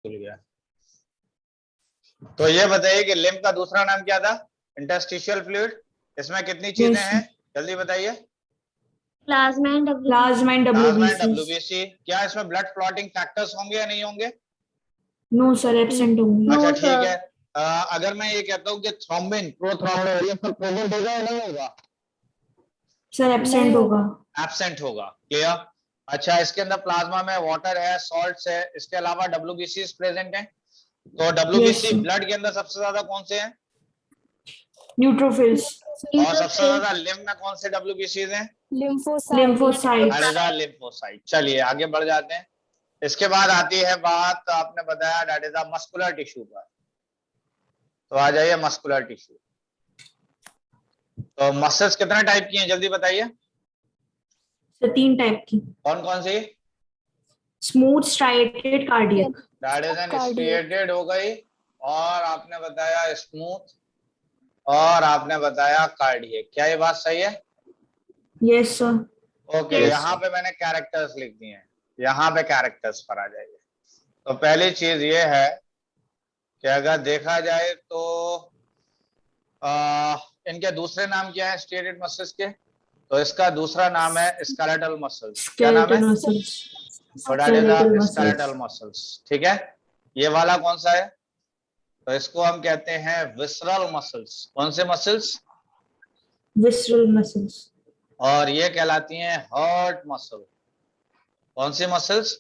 भूल गया। तो ये बताइए कि लिम्फ का दूसरा नाम क्या था? Interstitial fluid. इसमें कितनी चीजें हैं जल्दी बताइए? Plasma and WBC। क्या इसमें ब्लड क्लॉटिंग फैक्टर्स होंगे या नहीं होंगे? नो सर, एब्सेंट होंगे। अच्छा ठीक है। अगर मैं ये कहता हूँ कि थ्रोम्बिन प्रोथ्रोम्बिन पर प्रेजेंट होगा या नहीं होगा? सर एब्सेंट होगा। एब्सेंट होगा। क्लियर। अच्छा, इसके अंदर प्लाज्मा में वाटर है, सॉल्ट्स है, इसके अलावा WBC प्रेजेंट है। तो WBC ब्लड के अंदर सबसे ज्यादा कौन से हैं? न्यूट्रोफिल्स। और सबसे ज्यादा लिम्फ में कौन से WBC हैं? लिम्फोसाइट। चलिए आगे बढ़ जाते हैं। इसके बाद आती है बात, आपने बताया that is the muscular tissue पर। तो आ जाइए मस्कुलर टिश्यू। तो मसल्स कितने टाइप की हैं जल्दी बताइए? सर 3 टाइप की। कौन कौन सी? Smooth, striated, cardiac. That is an striated हो गई, और आपने बताया स्मूथ, और आपने बताया कार्डियक। क्या ये बात सही है? Yes sir. ओके, यहाँ पे मैंने कैरेक्टर्स लिख दिए हैं, यहाँ पे कैरेक्टर्स पर आ जाइए। तो पहली चीज ये है कि अगर देखा जाए तो इनके दूसरे नाम क्या है स्ट्रिएटेड मसल्स के? तो इसका दूसरा नाम है स्केलेटल मसल्स। क्या नाम है? Skeletal muscles. ठीक है। ये वाला कौन सा है? तो इसको हम कहते हैं विसरल मसल्स। कौन से मसल्स? Visceral muscles. और ये कहलाती हैं हार्ट मसल। कौन सी muscles?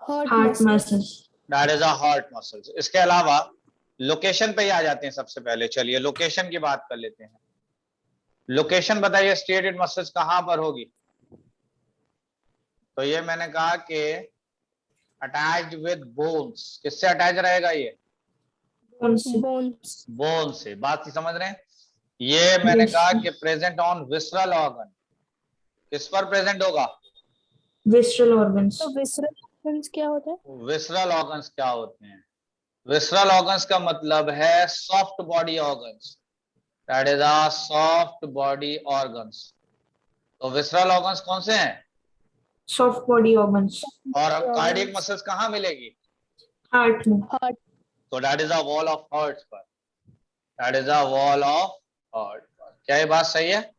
Heart muscles. That is a heart muscles. इसके अलावा लोकेशन पे ही आ जाते हैं सबसे पहले। चलिए लोकेशन की बात कर लेते हैं। लोकेशन बताइए स्ट्रिएटेड मसल्स कहां पर होगी? तो ये मैंने कहा कि अटैच्ड विद बोन्स। किससे अटैच रहेगा ये? बोन से। बात की समझ रहे हैं? ये मैंने कहा कि प्रेजेंट ऑन विसरल ऑर्गन। किस पर प्रेजेंट होगा? Visceral organs. तो विसरल ऑर्गन्स क्या होता है? विसरल ऑर्गन्स क्या होते हैं? विसरल ऑर्गन्स का मतलब है soft body organs. That is a soft body organs. तो विसरल ऑर्गन्स कौन से हैं? Soft body organs. और कार्डियक मसल्स कहाँ मिलेगी? हार्ट में। तो that is a wall of heart पर। That is a wall of heart पर। क्या ये बात सही है?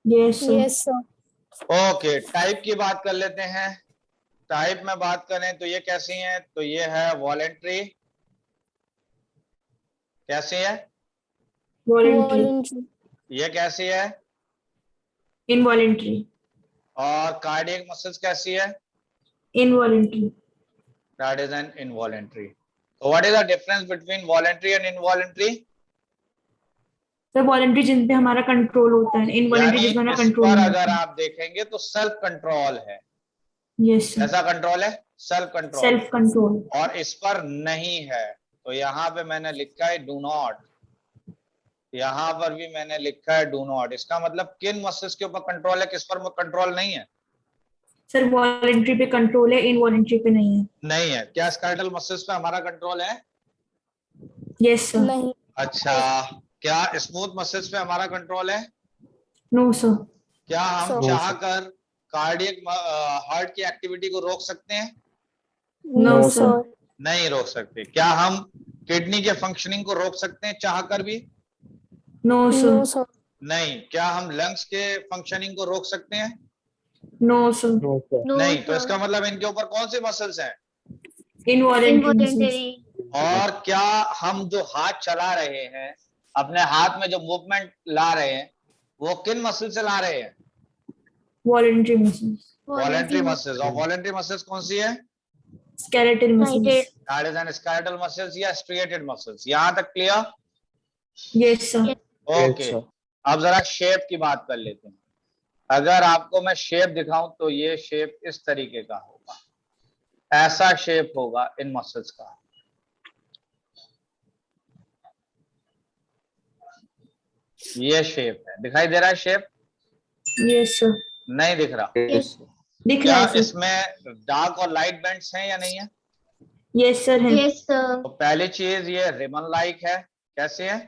Yes sir. ओके, टाइप की बात कर लेते हैं। टाइप में बात करें तो ये कैसी है? तो ये है वॉलेंट्री। कैसी है? वॉलेंट्री। ये कैसी है? इनवॉलेंट्री। और कार्डियक मसल्स कैसी है? Involuntary. That is an involuntary. तो what is the difference between voluntary and involuntary? Sir voluntary जिन पे हमारा कंट्रोल होता है, इनवॉलेंट्री जिसमें हमारा इस कंट्रोल पर नहीं अगर होता। आप देखेंगे तो सेल्फ कंट्रोल है। Yes sir. ऐसा कंट्रोल है? Self control. Self control. और इस पर नहीं है। तो यहाँ पे मैंने लिखा है डू नॉट। यहाँ पर भी मैंने लिखा है डू नॉट। इसका मतलब किन मसल्स के ऊपर कंट्रोल है, किस पर कंट्रोल नहीं है? सर वॉलेंट्री पे कंट्रोल है, इनवॉलेंट्री पे नहीं है। नहीं है। क्या स्केलेटल मसल्स पे हमारा कंट्रोल है? Yes sir. नहीं। अच्छा, क्या स्मूथ मसल्स पे हमारा कंट्रोल है? No sir. क्या हम चाहकर कार्डियक हार्ट की एक्टिविटी को रोक सकते हैं? No sir. नहीं रोक सकते। क्या हम किडनी के फंक्शनिंग को रोक सकते हैं चाहकर भी? No sir. नहीं। क्या हम लंग्स के फंक्शनिंग को रोक सकते हैं? No sir. नहीं। तो इसका मतलब इनके ऊपर कौन से मसल्स हैं? इनवॉलेंट्री। और क्या हम जो हाथ चला रहे हैं, अपने हाथ में जो मूवमेंट ला रहे हैं, वो किन मसल से ला रहे हैं? Voluntary muscles. Voluntary muscles. और वॉलेंट्री मसल्स कौन सी है? Skeletal muscles. That is N skeletal muscles या स्ट्रिएटेड मसल्स। यहां तक क्लियर? Yes sir. ओके, अब जरा शेप की बात कर लेते हैं। अगर आपको मैं शेप दिखाऊं तो ये शेप इस तरीके का होगा। ऐसा शेप होगा इन मसल्स का। ये शेप है। दिखाई दे रहा है शेप? Yes sir. नहीं दिख रहा? दिख क्या रहा है सर। इसमें डार्क और लाइट बैंड्स हैं या नहीं है? यस सर है। तो पहली चीज ये रिबन लाइक है। कैसे है?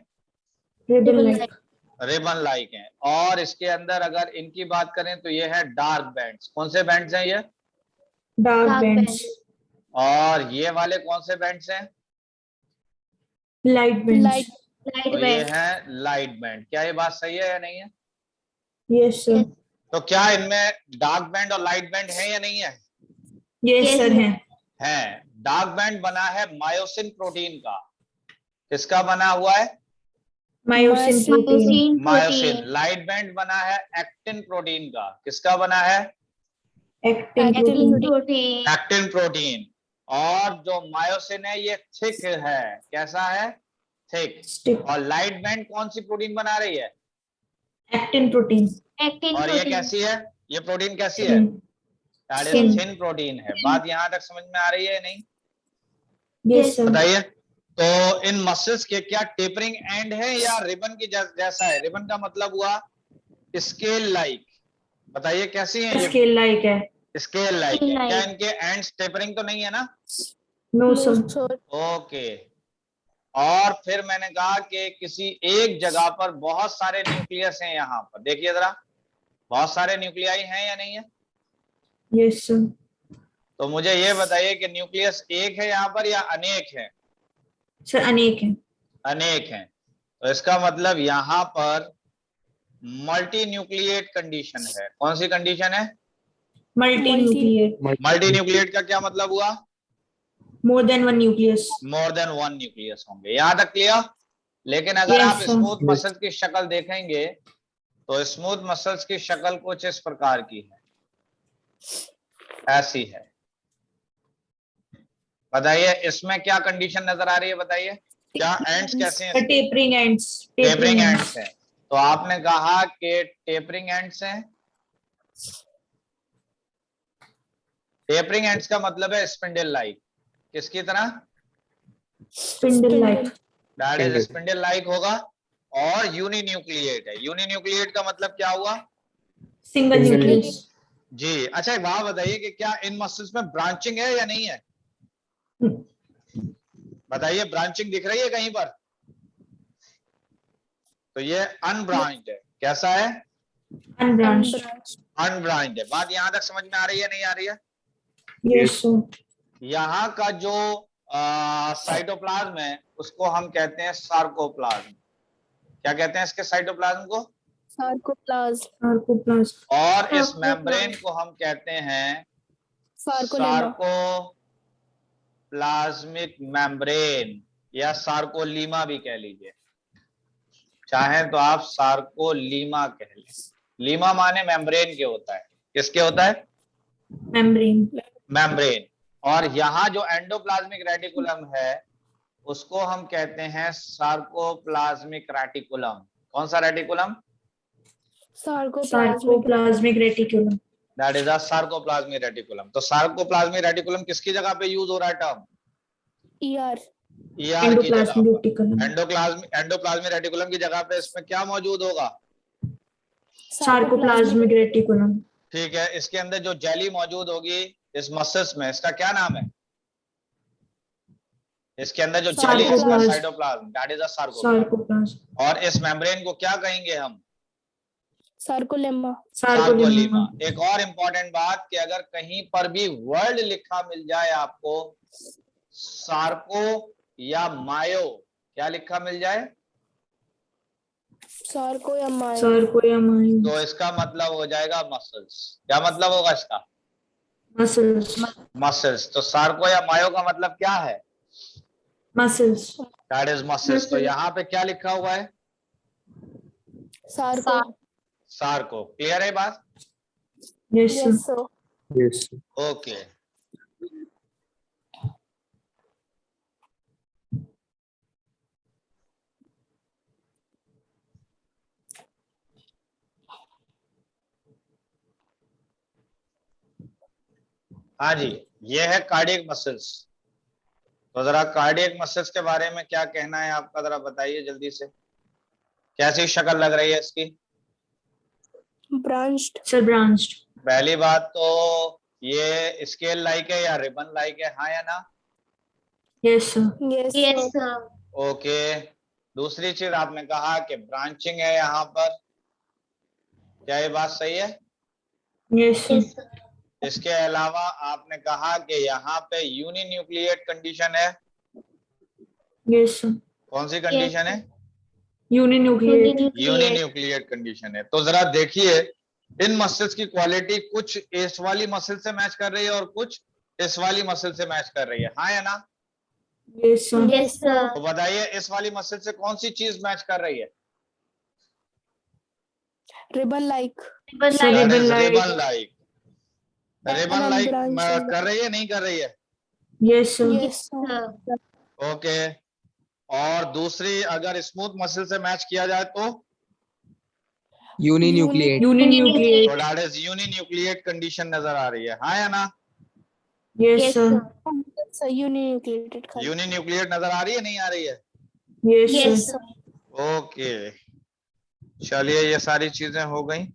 Ribbon like. रिबन लाइक है। और इसके अंदर अगर इनकी बात करें तो ये है डार्क बैंड्स। कौन से बैंड्स हैं ये? Dark bands. और ये वाले कौन से बैंड्स हैं? Light band. तो ये है लाइट बैंड। क्या ये बात सही है या नहीं है? Yes sir. तो क्या इनमें डार्क बैंड और लाइट बैंड है या नहीं है? यस सर है। डार्क बैंड बना है मायोसिन प्रोटीन का। किसका बना हुआ है? Myosin protein. Myosin. Light band बना है एक्टिन प्रोटीन का। किसका बना है? Actin protein. Actin protein. और जो मायोसिन है ये थिक है। कैसा है? थिक। और लाइट बैंड कौन सी प्रोटीन बना रही है? Actin protein. और ये कैसी है? ये प्रोटीन कैसी है? थिन प्रोटीन है। बात यहां तक समझ में आ रही है नहीं? Yes sir. बताइए। तो इन मसल्स के क्या टेपरिंग एंड है या रिबन की जैसा है? रिबन का मतलब हुआ स्केल लाइक। बताइए कैसी है ये? स्केल लाइक है। स्केल लाइक है। क्या इनके एंड्स टेपरिंग तो नहीं है ना? No sir. ओके। और फिर मैंने कहा कि किसी एक जगह पर बहुत सारे न्यूक्लियस हैं। यहाँ पर देखिए जरा, बहुत सारे न्यूक्लियाई हैं या नहीं है? Yes sir. तो मुझे ये बताइए कि न्यूक्लियस एक है यहाँ पर या अनेक है? सर अनेक है। अनेक हैं। तो इसका मतलब यहाँ पर मल्टी न्यूक्लिएट कंडीशन है। कौन सी कंडीशन है? Multi nucleate. मल्टी न्यूक्लिएट का क्या मतलब हुआ? More than one nucleus. More than one nucleus होंगे। यहां तक क्लियर? लेकिन अगर Yes, आप sir. स्मूथ मसल्स की शक्ल देखेंगे तो स्मूथ मसल्स की शक्ल कुछ इस प्रकार की है, ऐसी है। बताइए इसमें क्या कंडीशन नजर आ रही है? बताइए क्या एंड्स कैसे हैं? Tapering ends. टेपरिंग एंड्स हैं। तो आपने कहा कि टेपरिंग एंड्स हैं। टेपरिंग एंड्स का मतलब है स्पिंडल लाइक। किसकी तरह? Spindle like. That is spindle like होगा। और यूनिन्यूक्लिएट है। यूनिन्यूक्लिएट का मतलब क्या हुआ? Single nucleus. जी। अच्छा एक बात बताइए कि क्या इन मसल्स में ब्रांचिंग है या नहीं है? बताइए ब्रांचिंग दिख रही है कहीं पर? तो ये अनब्रांच्ड है। कैसा है? अनब्रांच्ड। अनब्रांच्ड है। बात यहां तक समझ में आ रही है नहीं आ रही है? Yes sir. यहाँ का जो साइटोप्लाज्म है उसको हम कहते हैं सार्कोप्लाज्म। क्या कहते हैं इसके साइटोप्लाज्म को? सार्कोप्लाज्म। और इस मेम्ब्रेन को हम कहते हैं सार्कोप्लाज्मिक मेम्ब्रेन या सार्कोलीमा भी कह लीजिए। चाहे तो आप सार्कोलीमा कह लें। लीमा माने मेम्ब्रेन के होता है। किसके होता है? मेम्ब्रेन। मेम्ब्रेन। और यहाँ जो एंडोप्लाज्मिक रेटिकुलम है उसको हम कहते हैं सार्कोप्लाज्मिक रेटिकुलम। कौन सा reticulum? Sarcoplasmic reticulum. That is a sarcoplasmic reticulum. तो सार्कोप्लाज्मिक रेटिकुलम किसकी जगह पे यूज हो रहा है टर्म? ईआर की जगह पर। एंडोप्लाज्मिक रेटिकुलम की जगह पे इसमें क्या मौजूद होगा? Sarcoplasmic reticulum. ठीक है। इसके अंदर जो जेली मौजूद होगी इस मसल्स में, इसका क्या नाम है? इसके अंदर जो जेली है इसका cytoplasm. That is a sarcoplasm. और इस मेम्ब्रेन को क्या कहेंगे हम? सार्कोलीमा। एक और इंपॉर्टेंट बात कि अगर कहीं पर भी वर्ड लिखा मिल जाए आपको सार्को या मायो, क्या लिखा मिल जाए? सार्को या मायो। तो इसका मतलब हो जाएगा मसल्स। क्या मतलब होगा इसका? मसल्स। तो सार्को या मायो का मतलब क्या है? मसल्स। That is muscles. तो यहाँ पे क्या लिखा हुआ है? सार्को। क्लियर है बात? Yes sir. ओके। हाँ जी, ये है कार्डियक मसल्स। तो जरा कार्डियक मसल्स के बारे में क्या कहना है आपका, जरा बताइए जल्दी से। कैसी शक्ल लग रही है इसकी? ब्रांच्ड। Sir branched. पहली बात तो ये स्केल लाइक है या रिबन लाइक है? हाँ या ना? Yes sir. ओके। दूसरी चीज आपने कहा कि ब्रांचिंग है यहाँ पर। क्या ये बात सही है? Yes sir. इसके अलावा आपने कहा कि यहाँ पे यूनिन्यूक्लिएट कंडीशन है। यस सर, कौन सी कंडीशन है? यूनिन्यूक्लिएट। यूनिन्यूक्लिएट कंडीशन है। तो जरा देखिए इन मसल्स की क्वालिटी कुछ इस वाली मसल से मैच कर रही है और कुछ इस वाली मसल से मैच कर रही है, हाँ या ना? Yes sir, Yes, sir. तो बताइए इस वाली मसल से कौन सी चीज मैच कर रही है? ribbon like Ribbon Sir, like. ribbon like. Ribbon like. Ribbon and like branches. कर रही है नहीं कर रही है? Yes sir, Yes, sir. Sir. Okay. और दूसरी अगर स्मूथ मसल से मैच किया जाए तो यूनिन्यूक्लिएट। यूनिन्यूक्लिएट। तो दैट इज यूनिन्यूक्लिएट कंडीशन नजर आ रही है, हाँ या ना? Yes Yes, sir, sir. So uninucleated खाली. यूनिन्यूक्लिएट नजर आ रही है नहीं आ रही है? Yes Yes, sir, sir. Okay चलिए ये सारी चीजें हो गई।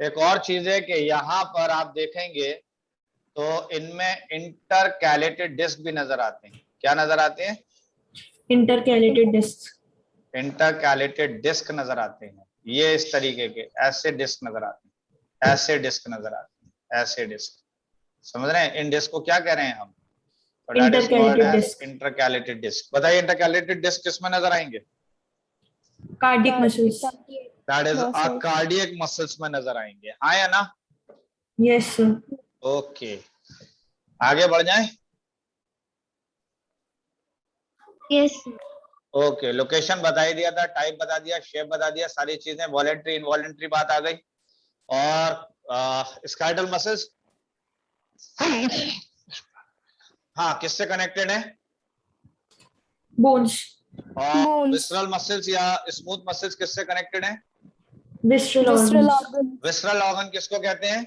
एक और चीज है कि यहाँ पर आप देखेंगे तो इनमें इंटरकैलेटेड डिस्क भी नजर आते हैं। क्या नजर आते हैं? Intercalated disc. इंटरकैलेटेड डिस्क नजर आते हैं। ये इस तरीके के ऐसे डिस्क नजर आते हैं, ऐसे डिस्क नजर आते हैं, ऐसे डिस्क। समझ रहे हैं इन डिस्क को क्या कह रहे हैं हम? Intercalated disc. Intercalated disc. बताइए इंटरकैलेटेड डिस्क किसमें नजर आएंगे? Cardiac muscles. That is Muscles. Cardiac muscles में नजर आएंगे, हाँ या ना? यस सर, ओके आगे बढ़ जाएं। Yes, sir. ओके लोकेशन बता ही दिया था, टाइप बता दिया, शेप बता दिया, सारी चीजें वॉलेंट्री इनवॉलेंट्री बात आ गई। और स्काइटल मसल्स हाँ किससे कनेक्टेड है? बोन्स। और Bones. विसरल मसल्स या स्मूथ मसल्स किससे कनेक्टेड है? विस्ट्रल Visceral organs. organ. Visceral organ किसको कहते हैं?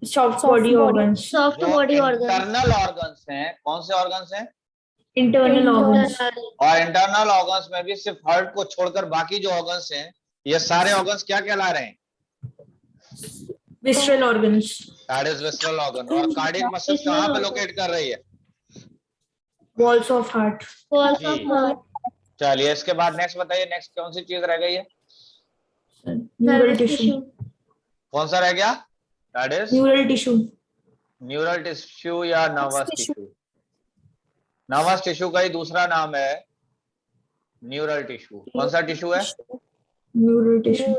Soft Soft body body. Organs. Soft जो body organ. इंटरनल ऑर्गन्स हैं, कौन से ऑर्गन्स हैं? Internal organs. Internal. और इंटरनल ऑर्गन्स में भी सिर्फ हार्ट को छोड़कर बाकी जो ऑर्गन्स हैं ये सारे ऑर्गन्स क्या कहला रहे हैं? Visceral organs. That is visceral organ. और कार्डियक मसल्स कहाँ पे लोकेट कर रही है? Walls of heart. Walls जी। of heart. चलिए इसके बाद नेक्स्ट बताइए, नेक्स्ट कौन सी चीज रह गई है? Neural Nervous tissue. tissue. कौन सा रह गया? That is neural tissue. Neural tissue या nervous Tissue. Tissue. Nervous tissue का ही दूसरा नाम है न्यूरल टिश्यू। कौन सा टिश्यू है? Neural tissue.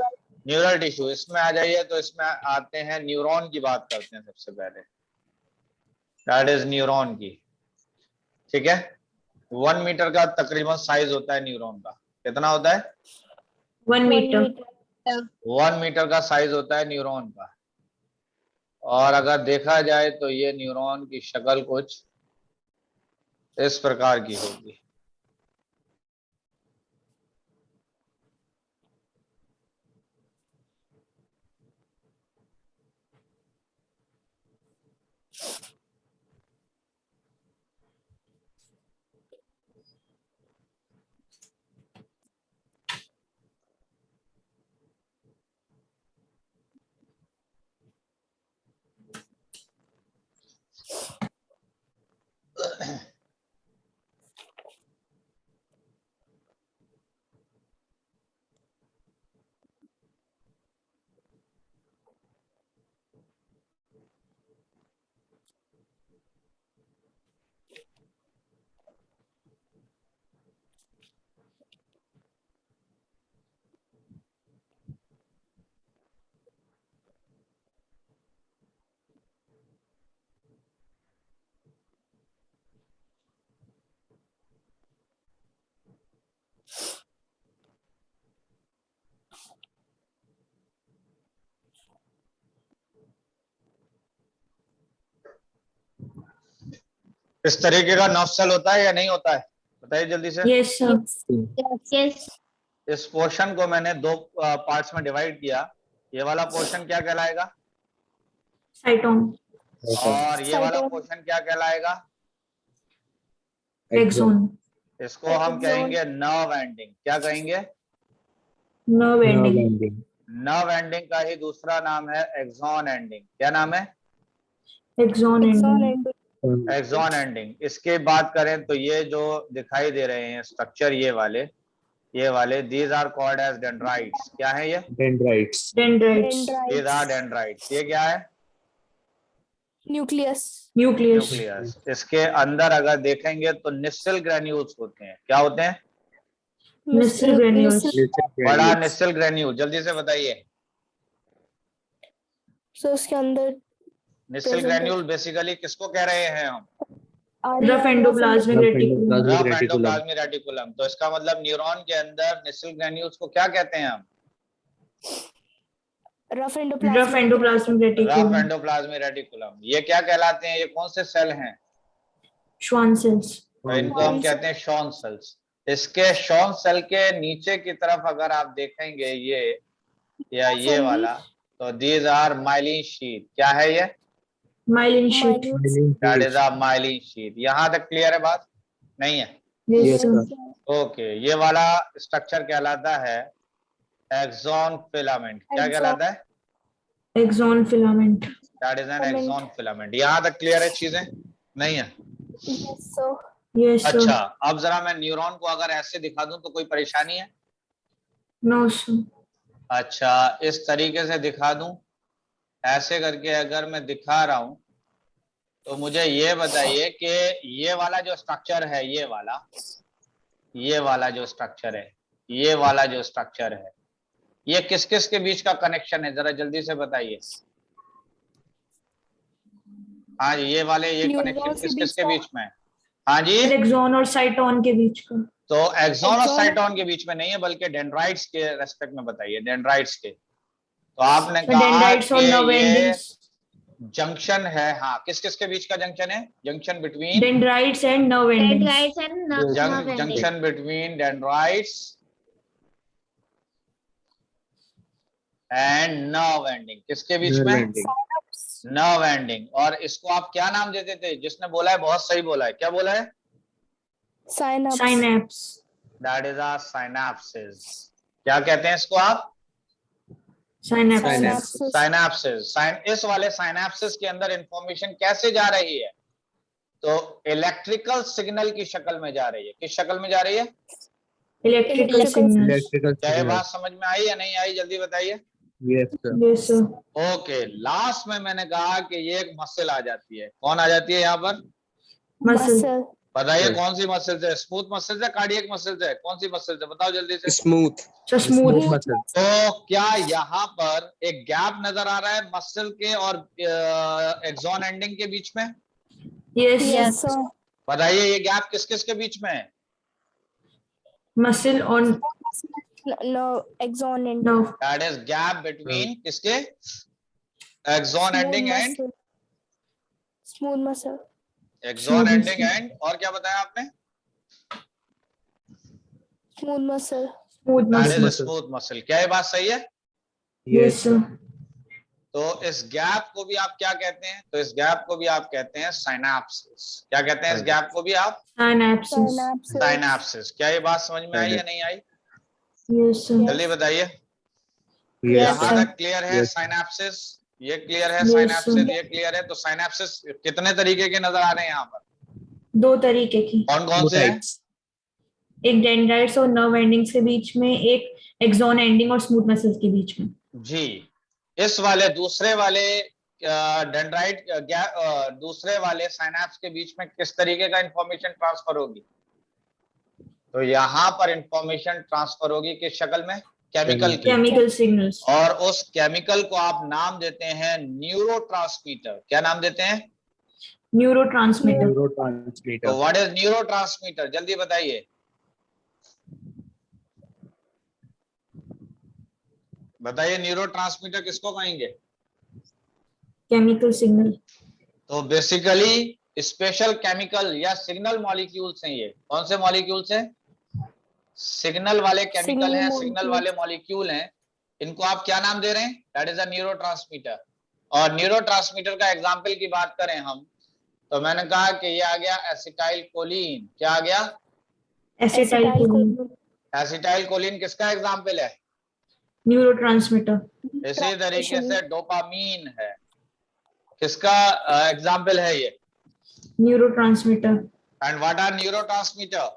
Neural tissue. इसमें आ जाइए तो इसमें आते हैं न्यूरॉन की बात करते हैं सबसे पहले। दैट इज न्यूरॉन की, ठीक है। 1 मीटर का तकरीबन साइज होता है न्यूरॉन का। कितना होता है? 1 मीटर। 1 मीटर का साइज होता है न्यूरॉन का। और अगर देखा जाए तो ये न्यूरॉन की शक्ल कुछ इस प्रकार की होगी। इस तरीके का नर्व सेल होता है या नहीं होता है? बताइए जल्दी से। Yes sir. Yes. इस पोर्शन को मैंने 2 पार्ट्स में डिवाइड किया। ये वाला पोर्शन क्या कहलाएगा? साइटोम। और ये वाला Cytosol. पोर्शन क्या कहलाएगा? एक्सोन। इसको हम Axon. कहेंगे नर्व एंडिंग। क्या कहेंगे? Nerve ending. नर्व एंडिंग का ही दूसरा नाम है एक्सॉन एंडिंग। क्या नाम है? Axon Axon ending. and axon ending. इसके बात करें तो ये जो दिखाई दे रहे हैं स्ट्रक्चर, ये वाले, ये वाले, these are called as dendrites. क्या है ये? Dendrites. Dendrites, These are dendrites. ये क्या है? न्यूक्लियस। Nucleus, nucleus. इसके अंदर अगर देखेंगे तो निस्सल ग्रेन्यूल्स होते हैं। क्या होते हैं? निस्सल ग्रेन्यूल्स, बड़ा Granules. निस्सल ग्रेन्यूल। जल्दी से बताइए। सो उसके अंदर निस्सल Present ग्रेन्यूल बेसिकली किसको कह रहे हैं हम? Rough endoplasmic reticulum, Endoplasmic rough reticulum. Endoplasmic reticulum. तो इसका मतलब न्यूरॉन के अंदर निस्सल ग्रेन्यूल्स को क्या कहते हैं हम? Rough rough endoplasmic endoplasmic rough reticulum, endoplasmic reticulum. ये क्या कहलाते हैं? ये कौन से सेल हैं? श्वान सेल्स, तो इनको हम कहते हैं शॉन सेल्स। इसके शॉन सेल के नीचे की तरफ अगर आप देखेंगे ये या ये वाला, तो दीज आर माइलिन शीट। क्या है ये? Myelin sheath, that is a myelin sheath. यहां तक क्लियर है बात? नहीं है? Yes sir, okay. ये वाला स्ट्रक्चर कहलाता है एक्सॉन फिलामेंट। क्या Axon. कहलाता है? Axon filament, that is an Filament. Axon filament. यहां तक क्लियर है चीजें? नहीं है? सो यस सर, अच्छा, अब जरा मैं न्यूरॉन को अगर ऐसे दिखा दूं तो कोई परेशानी है? नो सर, अच्छा, इस तरीके से दिखा दूं, ऐसे करके अगर मैं दिखा रहा हूं, तो मुझे ये बताइए कि ये वाला जो स्ट्रक्चर है, ये वाला जो स्ट्रक्चर है, ये वाला जो स्ट्रक्चर है, ये किस किस के बीच का कनेक्शन है? जरा जल्दी से बताइए। हाँ जी, ये वाले, ये Neurons कनेक्शन के किस बीच किस के का? बीच में है? हाँ जी। एक्सॉन और साइटोन के बीच का, तो एक्सॉन और Axon. साइटोन के बीच में नहीं है, बल्कि डेंड्राइट्स के रेस्पेक्ट में बताइए, डेंड्राइट्स के। तो आपने कहा डेंड्राइट्स और कि नर्व ये एंडिंग्स, जंक्शन है। हाँ, किस किस के बीच का जंक्शन है? Junction between dendrites and nerve endings, Dendrites and nerve endings. Junction between dendrites and nerve ending. किसके बीच Nerve में? ending. Nerve ending. और इसको आप क्या नाम देते थे? जिसने बोला है बहुत सही बोला है। क्या बोला है? Synapses. Synapse, that is a synapses. क्या कहते हैं इसको आप? Synapse, synapses. इस वाले साइनैप्सिस के अंदर इंफॉर्मेशन कैसे जा रही है? तो इलेक्ट्रिकल सिग्नल की शक्ल में जा रही है। किस शक्ल में जा रही है? इलेक्ट्रिकल Electrical सिग्नल्स, Electrical क्या ये signal. बात समझ में आई या नहीं आई? जल्दी बताइए। Yes, sir. Yes sir, okay, last में मैंने कहा कि ये एक मसल आ जाती है। कौन आ जाती है यहाँ पर? Muscle, muscle. बताइए Yes. कौन सी मसल है? स्मूथ मसल है, कार्डियक मसल है? कौन सी मसल है? बताओ जल्दी से। Smooth. Smooth, Smooth muscle. तो क्या यहाँ पर एक गैप नजर आ रहा है मसल के और एक्सॉन एंडिंग के बीच में? Yes, yes sir. बताइए ये गैप किस किस के बीच में है? मसल और no axon and nerve, that is gap between किसके? Axon ending and smooth muscle. Axon Smooth ending muscle. And, और क्या बताया आपने? Smooth muscle. Smooth that muscle, is smooth muscle. क्या ये बात सही है? यस सर, तो इस गैप को भी आप क्या कहते हैं? तो इस गैप को भी आप कहते हैं साइनैप्सिस। क्या कहते हैं इस गैप को भी आप? Synapses, synapses. क्या ये बात समझ में आई या नहीं आई? यस सर, जल्दी बताइए। Yes, यहाँ sir. तक क्लियर है? Yes. साइनैप्सिस ये क्लियर है, Yes, साइनैप्सिस sir. ये क्लियर है। तो साइनैप्सिस कितने तरीके के नजर आ रहे हैं यहाँ पर? दो तरीके की, कौन कौन Two से हैं? types. एक डेंड्राइट्स और नर्व एंडिंग्स के बीच में, एक एक्सॉन एंडिंग और स्मूथ मसल्स के बीच में। जी। इस वाले दूसरे वाले डेंड्राइट दूसरे वाले साइनैप्स के बीच में किस तरीके का इंफॉर्मेशन ट्रांसफर होगी? तो यहाँ पर इंफॉर्मेशन ट्रांसफर होगी किस शक्ल में? केमिकल की। केमिकल सिग्नल्स, और उस केमिकल को आप नाम देते हैं न्यूरोट्रांसमीटर। क्या नाम देते हैं? न्यूरोट्रांसमीटर, तो Neurotransmitter. What is neurotransmitter? जल्दी बताइए। बताइए न्यूरोट्रांसमीटर किसको कहेंगे? केमिकल सिग्नल, तो बेसिकली स्पेशल केमिकल या सिग्नल मॉलिक्यूल्स हैं। ये कौन से मॉलिक्यूल्स हैं? सिग्नल वाले केमिकल Signal हैं, molecule. सिग्नल वाले मॉलिक्यूल हैं। इनको आप क्या नाम दे रहे हैं? That is a neurotransmitter. और न्यूरोट्रांसमीटर का एग्जांपल की बात करें हम, तो मैंने कहा कि ये आ गया एसिटाइल कोलिन। क्या आ गया? एसिटाइल कोलिन, एसिटाइल कोलिन किसका एग्जांपल है? न्यूरोट्रांसमीटर, इसी तरीके से डोपामीन है। किसका एग्जांपल है ये? Neurotransmitter, and what are neurotransmitter?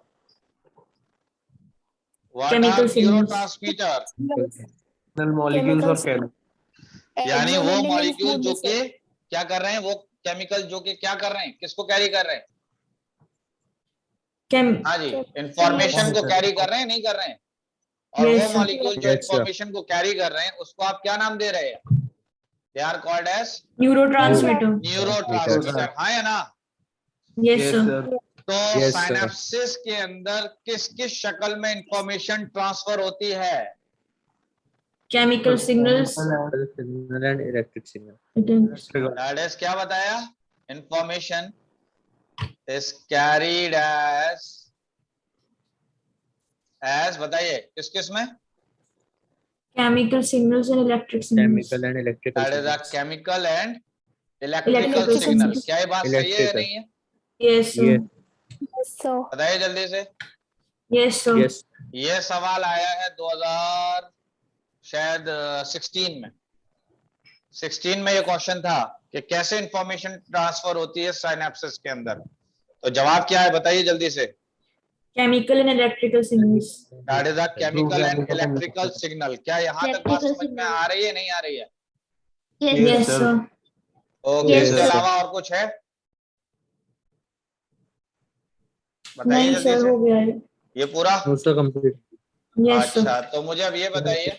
What Chemical are signals. neurotransmitter? molecules or Chemical यानी Exon वो ending in मॉलिक्यूल smooth जो muscle. कि क्या कर रहे हैं, वो केमिकल जो कि क्या कर रहे हैं, किसको कैरी कर रहे हैं? हाँ जी, इंफॉर्मेशन को कैरी कर रहे हैं, नहीं कर रहे हैं? और Yes, वो sir. मॉलिक्यूल जो Yes, sir. इंफॉर्मेशन को कैरी कर रहे हैं उसको आप क्या नाम दे रहे हैं? They are called as Neurotransmitter. Neurotransmitter, हाँ या ना? Yes, sir. तो Yes, sir. साइनेप्सिस के अंदर किस किस शक्ल में इंफॉर्मेशन ट्रांसफर होती है? Chemical signals. signal and electric signal. That is क्या बताया? इंफॉर्मेशन इज कैरीड एज बताइए किस किस में? Chemical signals and electric signals. Chemical and electrical that is a signals. Chemical and electrical Electrical signal. signals. क्या ये बात सही है या Electrical. नहीं है? Yes, sir. Yes. Yes, sir. बताइए जल्दी से। Yes, sir. Yes. ये सवाल आया है 2000 शायद 16 में। 16 में ये क्वेश्चन था कि कैसे इंफॉर्मेशन ट्रांसफर होती है साइनेप्सिस के अंदर। तो जवाब क्या है बताइए जल्दी से। Chemical and electrical signals. That is a chemical and electrical signal. क्या यहाँ तक बात Electrical समझ में signal. आ रही है नहीं आ रही है? Yes, Yes, sir. sir. Okay, Yes, इसके sir. अलावा और कुछ है? बताइए नहीं जल्दी सर, से। हो गया है. ये पूरा? Also complete. Yes, sir. अच्छा, तो मुझे अब ये बताइए